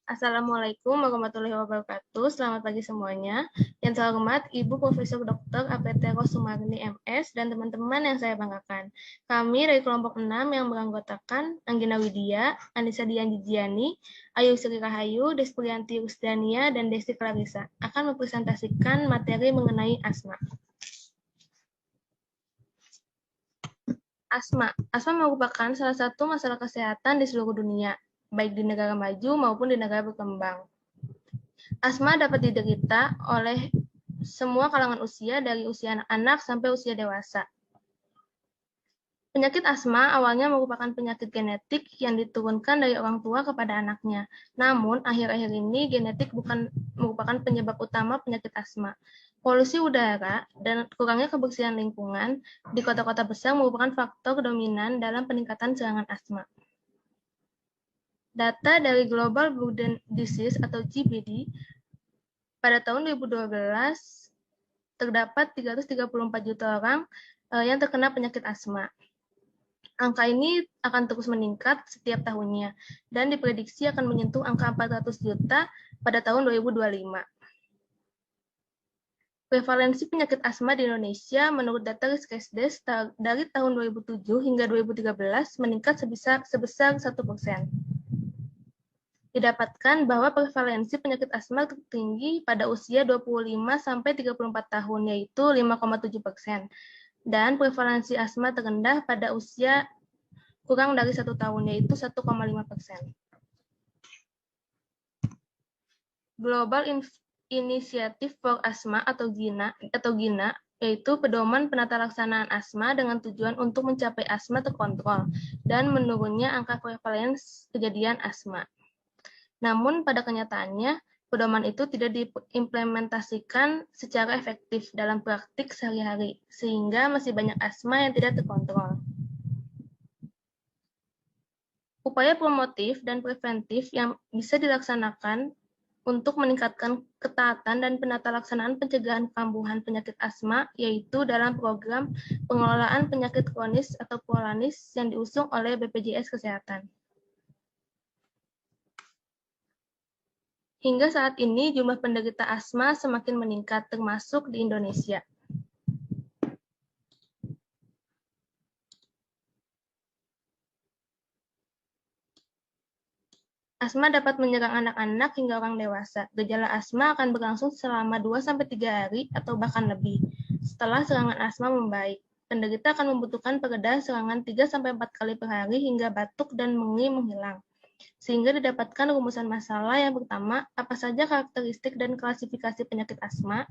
Assalamualaikum warahmatullahi wabarakatuh. Selamat pagi semuanya. Yang saya hormat Ibu Profesor Dr. APT Rosumarni MS dan teman-teman yang saya banggakan. Kami dari kelompok 6 yang beranggotakan Anggina Widya, Anissa Dian Jijiani, Ayu Sri Rahayu, Desprianti Rusdania, dan Desti Clarissa akan mempresentasikan materi mengenai asma. Asma merupakan salah satu masalah kesehatan di seluruh dunia, baik di negara maju maupun di negara berkembang. Asma dapat diderita oleh semua kalangan usia, dari usia anak-anak sampai usia dewasa. Penyakit asma awalnya merupakan penyakit genetik yang diturunkan dari orang tua kepada anaknya. Namun, akhir-akhir ini genetik bukan merupakan penyebab utama penyakit asma. Polusi udara dan kurangnya kebersihan lingkungan di kota-kota besar merupakan faktor dominan dalam peningkatan serangan asma. Data dari Global Burden Disease atau GBD pada tahun 2012 terdapat 334 juta orang yang terkena penyakit asma. Angka ini akan terus meningkat setiap tahunnya dan diprediksi akan menyentuh angka 400 juta pada tahun 2025. Prevalensi penyakit asma di Indonesia menurut data Riskesdes dari tahun 2007 hingga 2013 meningkat sebesar 1%. Didapatkan bahwa prevalensi penyakit asma tertinggi pada usia 25-34 tahun, yaitu 5,7%, dan prevalensi asma terendah pada usia kurang dari 1 tahun, yaitu 1,5%. Global Initiative for Asthma atau GINA, yaitu pedoman penata laksanaan asma dengan tujuan untuk mencapai asma terkontrol dan menurunnya angka prevalensi kejadian asma. Namun pada kenyataannya, pedoman itu tidak diimplementasikan secara efektif dalam praktik sehari-hari, sehingga masih banyak asma yang tidak terkontrol. Upaya promotif dan preventif yang bisa dilaksanakan untuk meningkatkan ketaatan dan penata laksanaan pencegahan kambuhan penyakit asma, yaitu dalam program pengelolaan penyakit kronis atau Polanis yang diusung oleh BPJS Kesehatan. Hingga saat ini, jumlah penderita asma semakin meningkat, termasuk di Indonesia. Asma dapat menyerang anak-anak hingga orang dewasa. Gejala asma akan berlangsung selama 2-3 hari atau bahkan lebih. Setelah serangan asma membaik, penderita akan membutuhkan pereda serangan 3-4 kali per hari hingga batuk dan mengi menghilang. Sehingga didapatkan rumusan masalah yang pertama, apa saja karakteristik dan klasifikasi penyakit asma.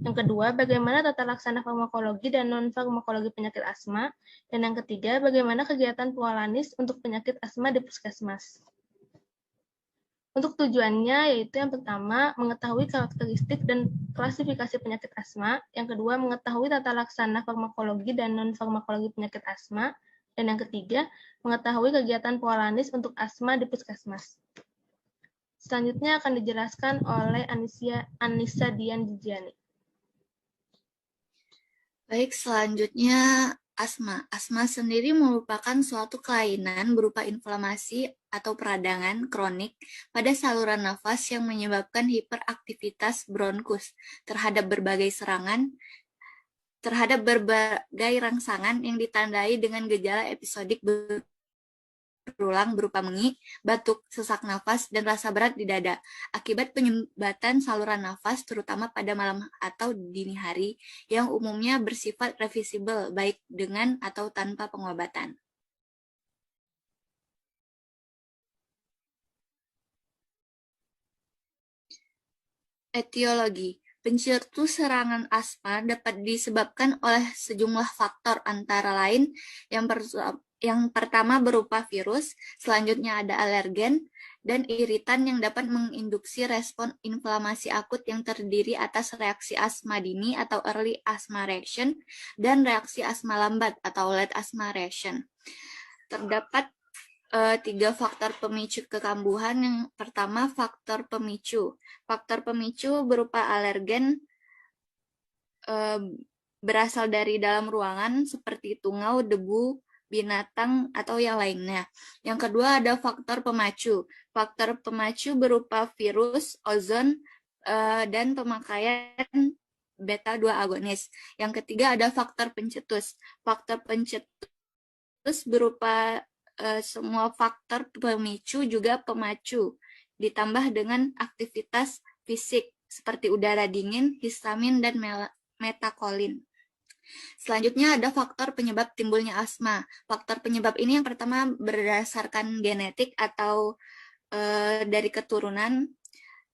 Yang kedua, bagaimana tata laksana farmakologi dan non-farmakologi penyakit asma. Dan yang ketiga, bagaimana kegiatan Polanis untuk penyakit asma di puskesmas. Untuk tujuannya yaitu yang pertama, mengetahui karakteristik dan klasifikasi penyakit asma. Yang kedua, mengetahui tata laksana farmakologi dan non-farmakologi penyakit asma. Dan yang ketiga, mengetahui kegiatan Polanis untuk asma di puskesmas. Selanjutnya akan dijelaskan oleh Anissa Dian Jijiani. Baik, selanjutnya asma. Asma sendiri merupakan suatu kelainan berupa inflamasi atau peradangan kronik pada saluran nafas yang menyebabkan hiperaktivitas bronkus terhadap berbagai rangsangan yang ditandai dengan gejala episodik berulang berupa mengi, batuk, sesak nafas, dan rasa berat di dada akibat penyumbatan saluran nafas terutama pada malam atau dini hari yang umumnya bersifat reversibel baik dengan atau tanpa pengobatan. Etiologi. Pencetus serangan asma dapat disebabkan oleh sejumlah faktor antara lain yang pertama berupa virus, selanjutnya ada alergen, dan iritan yang dapat menginduksi respon inflamasi akut yang terdiri atas reaksi asma dini atau early asthma reaction, dan reaksi asma lambat atau late asthma reaction. Terdapat 3 faktor pemicu kekambuhan. Yang pertama, faktor pemicu. Faktor pemicu berupa alergen berasal dari dalam ruangan seperti tungau, debu, binatang, atau yang lainnya. Yang kedua ada faktor pemacu. Faktor pemacu berupa virus, ozon, dan pemakaian beta-2 agonis. Yang ketiga ada faktor pencetus. Faktor pencetus berupa semua faktor pemicu juga pemacu, ditambah dengan aktivitas fisik seperti udara dingin, histamin, dan metakolin. Selanjutnya ada faktor penyebab timbulnya asma. Faktor penyebab ini yang pertama berdasarkan genetik atau dari keturunan.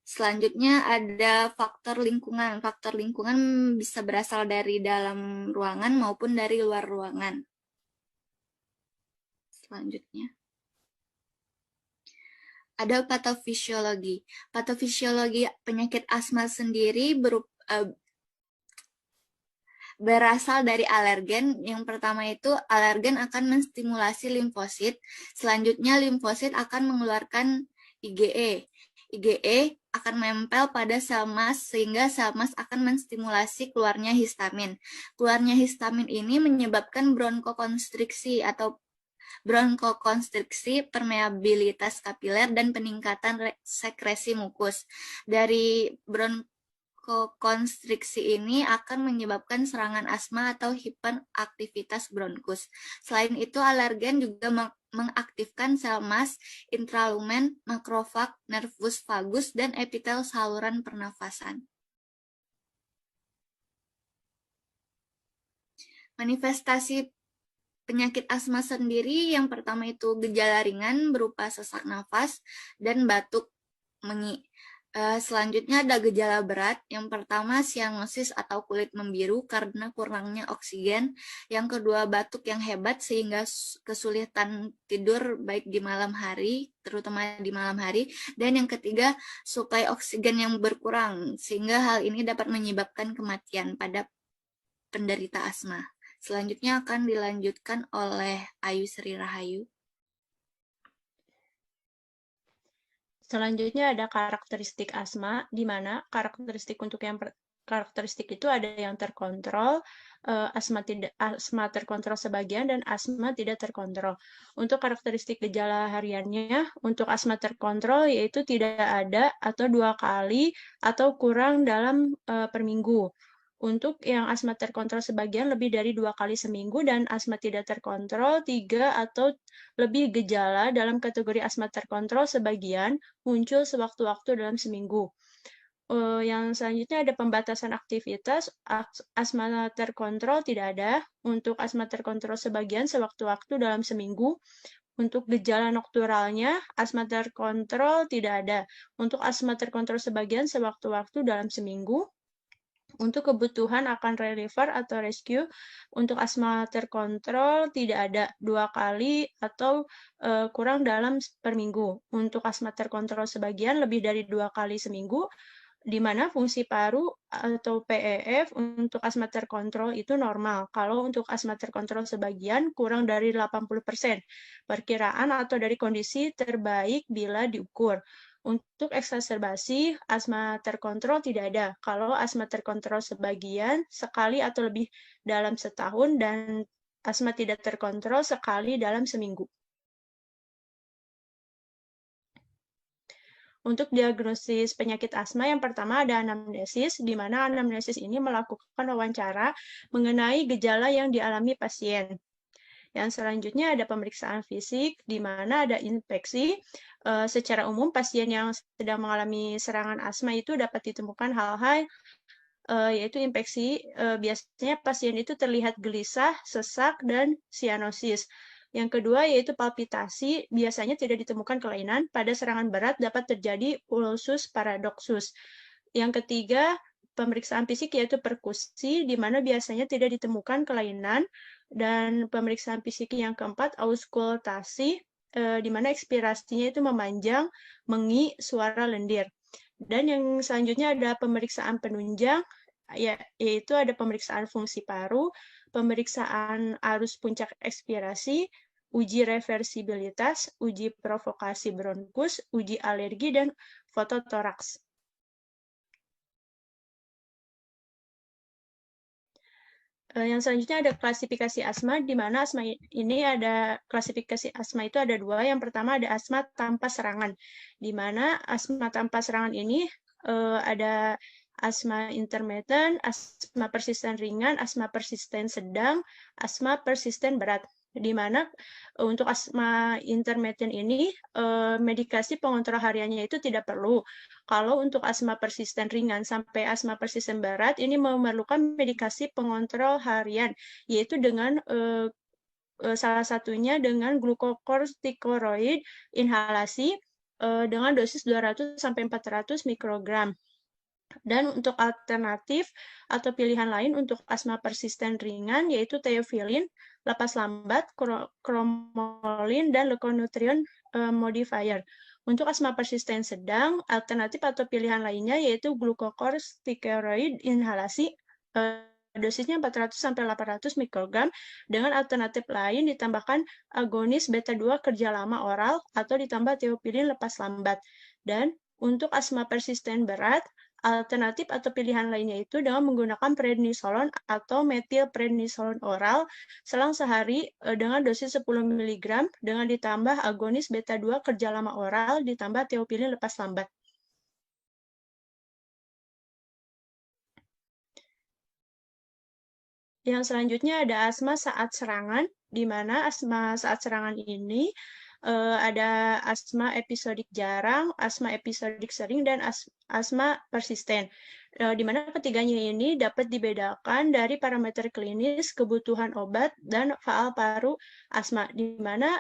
Selanjutnya ada faktor lingkungan. Faktor lingkungan bisa berasal dari dalam ruangan maupun dari luar ruangan. Selanjutnya ada patofisiologi. Patofisiologi penyakit asma sendiri berasal dari alergen. Yang pertama itu alergen akan menstimulasi limfosit. Selanjutnya limfosit akan mengeluarkan IgE. IgE akan menempel pada sel mas sehingga sel mas akan menstimulasi keluarnya histamin. Keluarnya histamin ini menyebabkan bronkokonstriksi atau bronkokonstriksi, permeabilitas kapiler, dan peningkatan sekresi mukus. Dari bronkokonstriksi ini akan menyebabkan serangan asma atau hiperaktivitas bronkus. Selain itu, alergen juga mengaktifkan sel mas, intralumen, makrofag, nervus vagus, dan epitel saluran pernafasan. Manifestasi penyakit asma sendiri yang pertama itu gejala ringan berupa sesak nafas dan batuk mengi. Selanjutnya ada gejala berat. Yang pertama sianosis atau kulit membiru karena kurangnya oksigen. Yang kedua batuk yang hebat sehingga kesulitan tidur baik di malam hari, terutama di malam hari. Dan yang ketiga suplai oksigen yang berkurang sehingga hal ini dapat menyebabkan kematian pada penderita asma. Selanjutnya akan dilanjutkan oleh Ayu Sri Rahayu. Selanjutnya ada karakteristik asma, di mana karakteristik untuk yang karakteristik itu ada yang terkontrol, asma terkontrol sebagian, dan asma tidak terkontrol. Untuk karakteristik gejala hariannya, untuk asma terkontrol yaitu tidak ada atau 2 kali atau kurang dalam per minggu. Untuk yang asma terkontrol sebagian lebih dari 2 kali seminggu, dan asma tidak terkontrol 3 atau lebih gejala dalam kategori asma terkontrol sebagian muncul sewaktu-waktu dalam seminggu. Yang selanjutnya ada pembatasan aktivitas. Asma terkontrol tidak ada. Untuk asma terkontrol sebagian sewaktu-waktu dalam seminggu. Untuk gejala nokturalnya, asma terkontrol tidak ada. Untuk asma terkontrol sebagian sewaktu-waktu dalam seminggu. Untuk kebutuhan akan reliever atau rescue, untuk asma terkontrol tidak ada 2 kali atau kurang dalam per minggu. Untuk asma terkontrol sebagian lebih dari 2 kali seminggu, di mana fungsi paru atau PEF untuk asma terkontrol itu normal. Kalau untuk asma terkontrol sebagian kurang dari 80%. Perkiraan atau dari kondisi terbaik bila diukur. Untuk eksaserbasi, asma terkontrol tidak ada. Kalau asma terkontrol sebagian, sekali atau lebih dalam setahun, dan asma tidak terkontrol sekali dalam seminggu. Untuk diagnosis penyakit asma, yang pertama ada anamnesis, di mana anamnesis ini melakukan wawancara mengenai gejala yang dialami pasien. Yang selanjutnya ada pemeriksaan fisik, di mana ada inspeksi. Secara umum, pasien yang sedang mengalami serangan asma itu dapat ditemukan hal-hal, yaitu infeksi. Biasanya pasien itu terlihat gelisah, sesak, dan sianosis. Yang kedua yaitu palpitasi, biasanya tidak ditemukan kelainan. Pada serangan berat dapat terjadi pulsus paradoxus. Yang ketiga, pemeriksaan fisik yaitu perkusi, di mana biasanya tidak ditemukan kelainan. Dan pemeriksaan fisik yang keempat, auskultasi, di mana ekspirasinya itu memanjang, mengi, suara lendir. Dan yang selanjutnya ada pemeriksaan penunjang, yaitu ada pemeriksaan fungsi paru, pemeriksaan arus puncak ekspirasi, uji reversibilitas, uji provokasi bronkus, uji alergi, dan fototoraks. Yang selanjutnya ada klasifikasi asma, di mana asma ini ada klasifikasi asma itu ada dua. Yang pertama ada asma tanpa serangan, di mana asma tanpa serangan ini ada asma intermittent, asma persisten ringan, asma persisten sedang, asma persisten berat. Di mana untuk asma intermittent ini medikasi pengontrol hariannya itu tidak perlu. Kalau untuk asma persisten ringan sampai asma persisten berat ini memerlukan medikasi pengontrol harian, yaitu dengan salah satunya dengan glukokortikosteroid inhalasi dengan dosis 200 sampai 400 mikrogram. Dan untuk alternatif atau pilihan lain untuk asma persisten ringan yaitu theophylline, lapas lambat, cromolyn, dan leukonutrien modifier. Untuk asma persisten sedang, alternatif atau pilihan lainnya yaitu glukokortikosteroid inhalasi, dosisnya 400 sampai 800 mikrogram, dengan alternatif lain ditambahkan agonis beta-2 kerja lama oral atau ditambah theophylline lepas lambat. Dan untuk asma persisten berat, alternatif atau pilihan lainnya itu dengan menggunakan prednisolon atau metilprednisolon oral selang sehari dengan dosis 10 mg dengan ditambah agonis beta-2 kerja lama oral ditambah theophylline lepas lambat. Yang selanjutnya ada asma saat serangan, di mana asma saat serangan ini ada asma episodik jarang, asma episodik sering, dan asma persisten. Di mana ketiganya ini dapat dibedakan dari parameter klinis, kebutuhan obat, dan faal paru asma. Di mana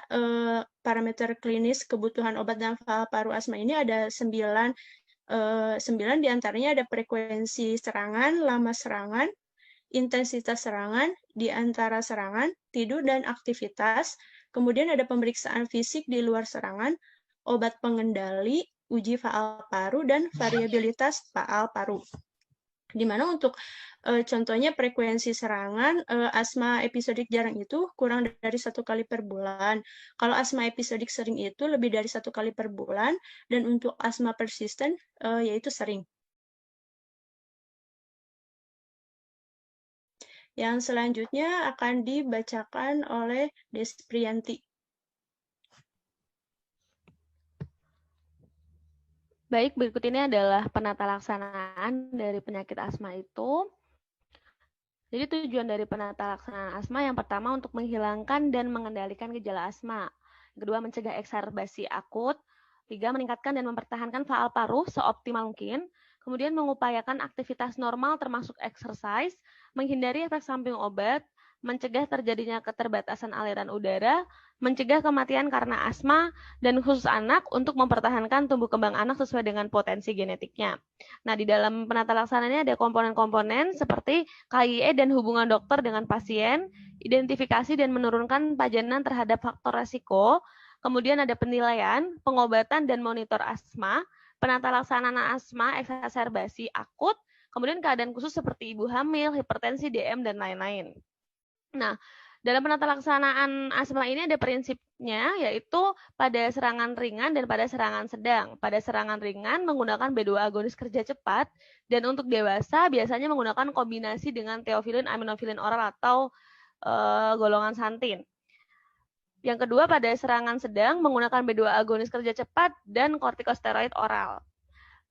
parameter klinis, kebutuhan obat, dan faal paru asma ini ada 9 diantaranya ada frekuensi serangan, lama serangan, intensitas serangan, di antara serangan, tidur, dan aktivitas. Kemudian ada pemeriksaan fisik di luar serangan, obat pengendali, uji faal paru, dan variabilitas faal paru. Di mana untuk contohnya frekuensi serangan, asma episodik jarang itu kurang dari 1 kali per bulan. Kalau asma episodik sering itu lebih dari 1 kali per bulan, dan untuk asma persisten yaitu sering. Yang selanjutnya akan dibacakan oleh Desprianti. Baik, berikut ini adalah penata laksanaan dari penyakit asma itu. Jadi tujuan dari penata laksanaan asma yang pertama untuk menghilangkan dan mengendalikan gejala asma. Yang kedua, mencegah ekserbasi akut. 3, meningkatkan dan mempertahankan faal paru seoptimal mungkin. Kemudian mengupayakan aktivitas normal termasuk exercise, menghindari efek samping obat, mencegah terjadinya keterbatasan aliran udara, mencegah kematian karena asma, dan khusus anak untuk mempertahankan tumbuh kembang anak sesuai dengan potensi genetiknya. Nah, di dalam penata laksanaannya ada komponen-komponen seperti KIE dan hubungan dokter dengan pasien, identifikasi dan menurunkan pajanan terhadap faktor resiko, kemudian ada penilaian, pengobatan, dan monitor asma, penata laksanaan asma, eksaserbasi akut, kemudian keadaan khusus seperti ibu hamil, hipertensi, DM, dan lain-lain. Nah, dalam penata laksanaan asma ini ada prinsipnya, yaitu pada serangan ringan dan pada serangan sedang. Pada serangan ringan menggunakan B2 agonis kerja cepat, dan untuk dewasa biasanya menggunakan kombinasi dengan theophylline, aminofilin oral, atau golongan santin. Yang kedua, pada serangan sedang menggunakan B2 agonis kerja cepat dan kortikosteroid oral.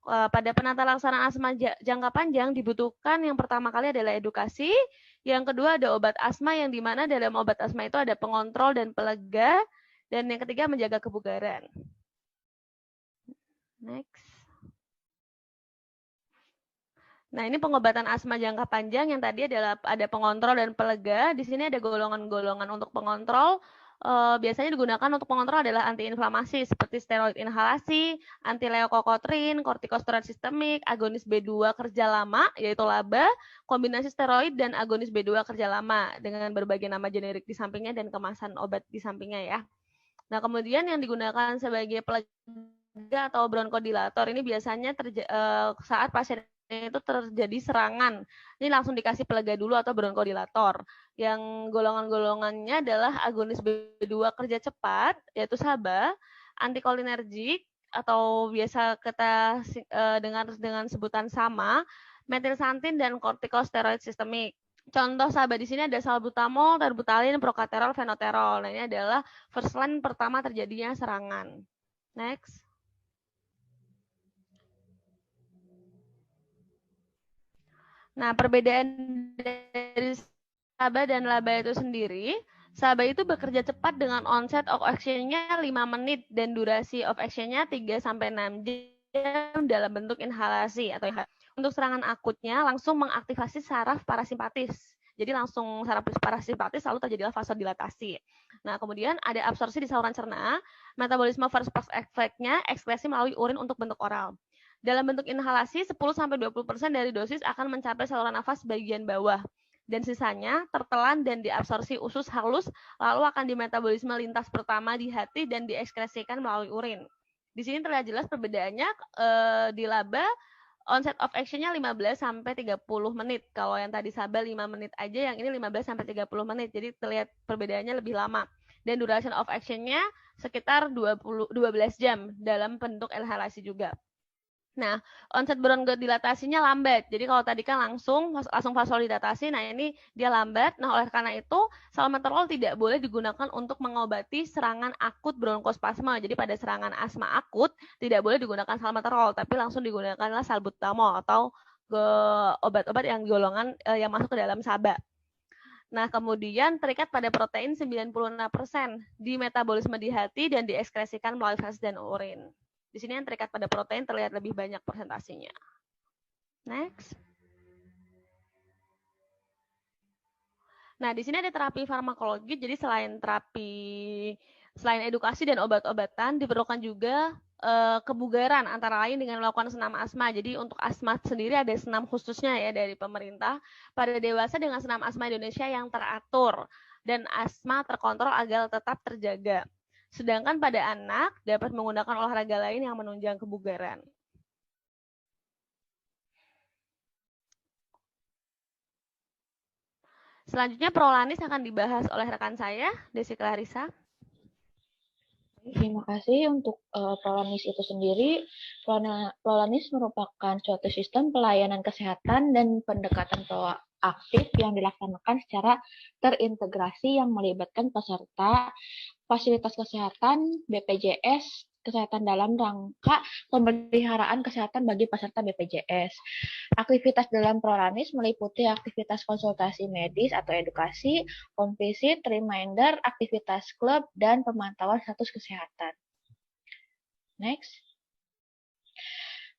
Pada penata laksanaan asma jangka panjang dibutuhkan yang pertama kali adalah edukasi, yang kedua ada obat asma yang dimana dalam obat asma itu ada pengontrol dan pelega, dan yang ketiga menjaga kebugaran. Next. Nah, ini pengobatan asma jangka panjang yang tadi adalah ada pengontrol dan pelega. Di sini ada golongan-golongan untuk pengontrol. Biasanya digunakan untuk pengontrol adalah antiinflamasi seperti steroid inhalasi, anti-leukokotrin, kortikosteroid sistemik, agonis B2 kerja lama yaitu LABA, kombinasi steroid dan agonis B2 kerja lama dengan berbagai nama generik di sampingnya dan kemasan obat di sampingnya ya. Nah, kemudian yang digunakan sebagai pelega atau bronkodilator ini biasanya saat pasien itu terjadi serangan. Ini langsung dikasih pelega dulu atau bronkodilator. Yang golongan-golongannya adalah agonis B2 kerja cepat, yaitu SABA, antikolinergik atau biasa kita dengar dengan sebutan sama, metilsantin dan kortikosteroid sistemik. Contoh SABA di sini ada salbutamol, terbutalin, procaterol, fenoterol. Nah, ini adalah first line pertama terjadinya serangan. Next. Nah, perbedaan dari SABA dan LABA itu sendiri, SABA itu bekerja cepat dengan onset of action-nya 5 menit dan durasi of action-nya 3-6 jam dalam bentuk inhalasi atau untuk serangan akutnya langsung mengaktifasi saraf parasimpatis. Jadi langsung saraf parasimpatis lalu terjadilah vasodilatasi. Nah, kemudian ada absorpsi di saluran cerna, metabolisme first pass efeknya ekskresi melalui urin untuk bentuk oral. Dalam bentuk inhalasi, 10-20% dari dosis akan mencapai saluran nafas bagian bawah. Dan sisanya tertelan dan diabsorpsi usus halus, lalu akan dimetabolisme lintas pertama di hati dan diekskresikan melalui urin. Di sini terlihat jelas perbedaannya di laba onset of action-nya 15-30 menit. Kalau yang tadi SABA 5 menit aja, yang ini 15-30 menit. Jadi terlihat perbedaannya lebih lama. Dan duration of action-nya sekitar 12 jam dalam bentuk inhalasi juga. Nah, onset bronkodilatasinya lambat. Jadi kalau tadi kan langsung vasodilatasi, nah ini dia lambat. Nah, oleh karena itu salmeterol tidak boleh digunakan untuk mengobati serangan akut bronkospasma. Jadi pada serangan asma akut tidak boleh digunakan salmeterol, tapi langsung digunakanlah salbutamol atau obat-obat yang golongan yang masuk ke dalam SABA. Nah, kemudian terikat pada protein 96% di metabolisme di hati dan diekskresikan melalui feses dan urin. Di sini yang terikat pada protein terlihat lebih banyak persentasenya. Next. Nah, di sini ada terapi farmakologi. Jadi selain edukasi dan obat-obatan, diperlukan juga kebugaran antara lain dengan melakukan senam asma. Jadi untuk asma sendiri ada senam khususnya ya dari pemerintah. Pada dewasa dengan senam asma Indonesia yang teratur dan asma terkontrol agar tetap terjaga. Sedangkan pada anak dapat menggunakan olahraga lain yang menunjang kebugaran. Selanjutnya Prolanis akan dibahas oleh rekan saya, Desi Clarissa. Terima kasih untuk Prolanis itu sendiri. Prolanis merupakan suatu sistem pelayanan kesehatan dan pendekatan proaktif yang dilaksanakan secara terintegrasi yang melibatkan peserta fasilitas kesehatan, BPJS, kesehatan dalam rangka pemeliharaan kesehatan bagi peserta BPJS. Aktivitas dalam Prolanis meliputi aktivitas konsultasi medis atau edukasi, home visit, reminder, aktivitas klub, dan pemantauan status kesehatan. Next.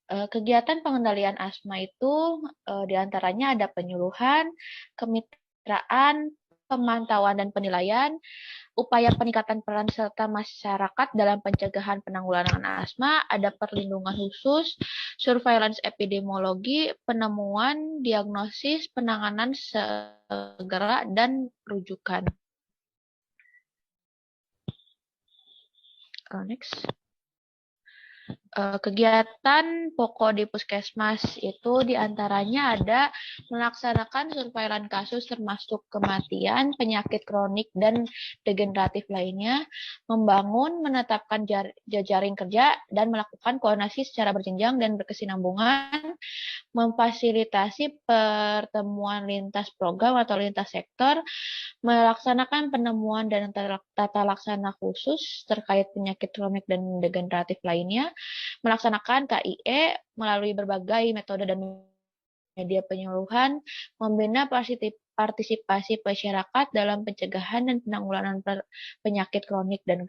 Kegiatan pengendalian asma itu diantaranya ada penyuluhan, kemitraan, pemantauan dan penilaian, upaya peningkatan peran serta masyarakat dalam pencegahan penanggulangan asma, ada perlindungan khusus, surveillance epidemiologi, penemuan, diagnosis, penanganan segera, dan rujukan. Next. Kegiatan pokok di puskesmas itu diantaranya ada melaksanakan surveilan kasus termasuk kematian, penyakit kronik, dan degeneratif lainnya, membangun, menetapkan jejaring kerja, dan melakukan koordinasi secara berjenjang dan berkesinambungan, memfasilitasi pertemuan lintas program atau lintas sektor, melaksanakan penemuan dan tata laksana khusus terkait penyakit kronik dan degeneratif lainnya, melaksanakan KIE melalui berbagai metode dan media penyuluhan, membina partisipasi masyarakat dalam pencegahan dan penanggulangan penyakit kronik dan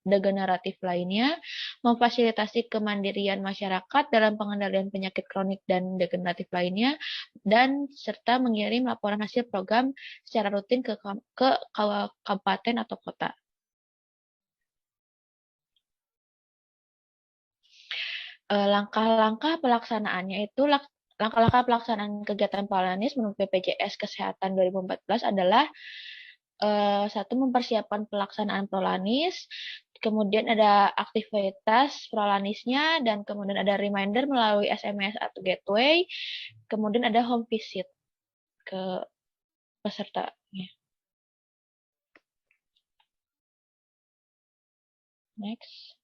degeneratif lainnya, memfasilitasi kemandirian masyarakat dalam pengendalian penyakit kronik dan degeneratif lainnya, dan serta mengirim laporan hasil program secara rutin ke kabupaten atau kota. Langkah-langkah pelaksanaannya itu langkah-langkah pelaksanaan kegiatan Prolanis menurut BPJS Kesehatan 2014 adalah satu, mempersiapkan pelaksanaan Prolanis, kemudian ada aktivitas Prolanisnya, dan kemudian ada reminder melalui SMS atau gateway, kemudian ada home visit ke pesertanya. Next.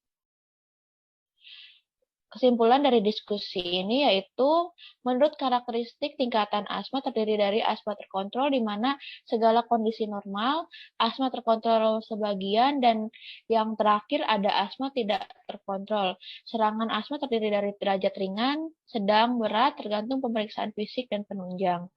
Kesimpulan dari diskusi ini yaitu menurut karakteristik tingkatan asma terdiri dari asma terkontrol di mana segala kondisi normal, asma terkontrol sebagian, dan yang terakhir ada asma tidak terkontrol. Serangan asma terdiri dari derajat ringan, sedang, berat, tergantung pemeriksaan fisik dan penunjang.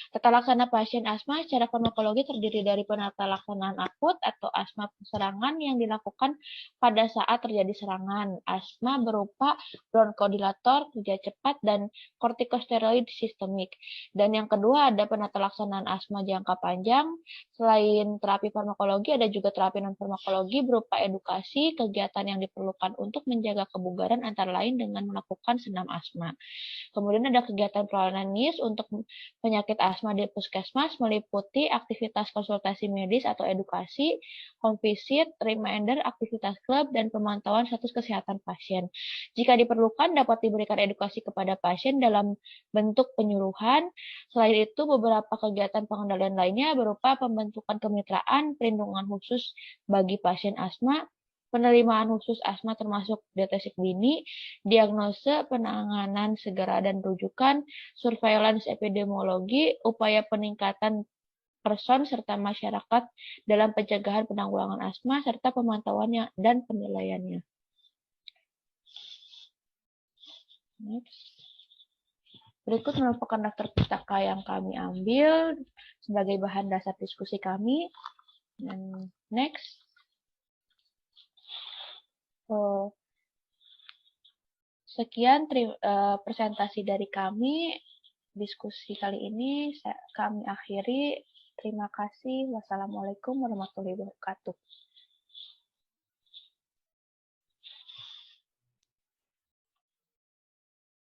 Tata laksana pasien asma secara farmakologi terdiri dari penata laksanaan akut atau asma serangan yang dilakukan pada saat terjadi serangan. Asma berupa bronkodilator, kerja cepat, dan kortikosteroid sistemik. Dan yang kedua ada penata laksanaan asma jangka panjang. Selain terapi farmakologi, ada juga terapi non-farmakologi berupa edukasi, kegiatan yang diperlukan untuk menjaga kebugaran antara lain dengan melakukan senam asma. Kemudian ada kegiatan perlawanan NIS untuk penyakit asma di puskesmas meliputi aktivitas konsultasi medis atau edukasi, home visit, reminder, aktivitas klub, dan pemantauan status kesehatan pasien. Jika diperlukan dapat diberikan edukasi kepada pasien dalam bentuk penyuluhan. Selain itu, beberapa kegiatan pengendalian lainnya berupa pembentukan kemitraan, perlindungan khusus bagi pasien asma, penerimaan khusus asma termasuk deteksi dini, diagnose, penanganan segera dan rujukan, surveillance epidemiologi, upaya peningkatan person serta masyarakat dalam pencegahan penanggulangan asma, serta pemantauannya dan penilaiannya. Next. Berikut merupakan daftar pustaka yang kami ambil sebagai bahan dasar diskusi kami. Dan next. Sekian presentasi dari kami. Diskusi kali ini kami akhiri. Terima kasih. Wassalamualaikum warahmatullahi wabarakatuh.